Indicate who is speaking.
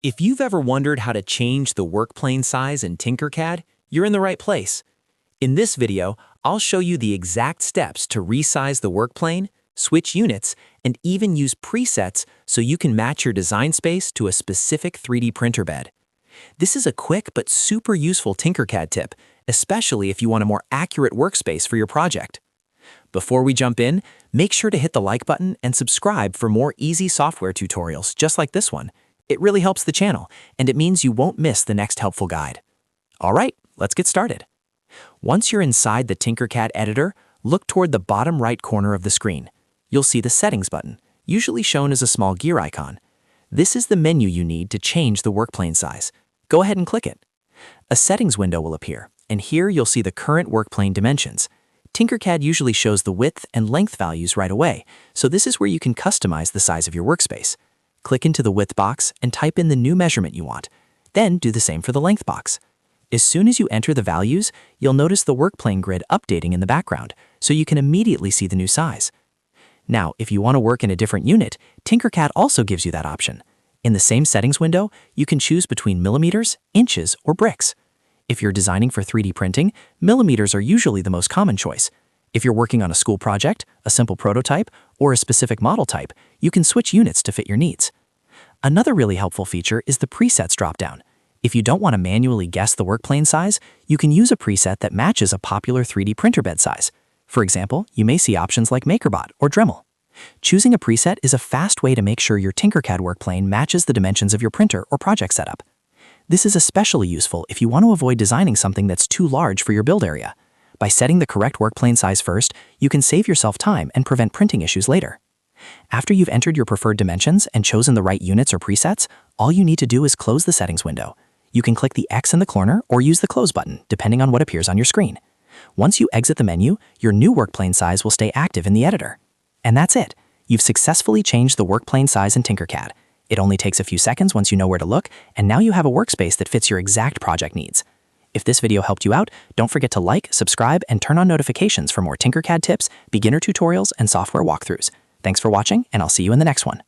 Speaker 1: If you've ever wondered how to change the workplane size in Tinkercad, you're in the right place. In this video, I'll show you the exact steps to resize the workplane, switch units, and even use presets so you can match your design space to a specific 3D printer bed. This is a quick but super useful Tinkercad tip, especially if you want a more accurate workspace for your project. Before we jump in, make sure to hit the like button and subscribe for more easy software tutorials just like this one. It really helps the channel, and it means you won't miss the next helpful guide. All right, let's get started. Once you're inside the Tinkercad editor, look toward the bottom right corner of the screen. You'll see the Settings button, usually shown as a small gear icon. This is the menu you need to change the workplane size. Go ahead and click it. A Settings window will appear, and here you'll see the current workplane dimensions. Tinkercad usually shows the width and length values right away, so this is where you can customize the size of your workspace. Click into the width box and type in the new measurement you want. Then do the same for the length box. As soon as you enter the values, you'll notice the workplane grid updating in the background, so you can immediately see the new size. Now, if you want to work in a different unit, Tinkercad also gives you that option. In the same settings window, you can choose between millimeters, inches, or bricks. If you're designing for 3D printing, millimeters are usually the most common choice. If you're working on a school project, a simple prototype, or a specific model type, you can switch units to fit your needs. Another really helpful feature is the presets dropdown. If you don't want to manually guess the workplane size, you can use a preset that matches a popular 3D printer bed size. For example, you may see options like makerbot or dremel. Choosing a preset is a fast way to make sure your Tinkercad workplane matches the dimensions of your printer or project setup. This is especially useful if you want to avoid designing something that's too large for your build area. By setting the correct workplane size first, you can save yourself time and prevent printing issues later. After you've entered your preferred dimensions and chosen the right units or presets, all you need to do is close the settings window. You can click the X in the corner or use the close button, depending on what appears on your screen. Once you exit the menu, your new workplane size will stay active in the editor. And that's it. You've successfully changed the workplane size in Tinkercad. It only takes a few seconds once you know where to look, and now you have a workspace that fits your exact project needs. If this video helped you out, don't forget to like, subscribe, and turn on notifications for more Tinkercad tips, beginner tutorials, and software walkthroughs. Thanks for watching, and I'll see you in the next one.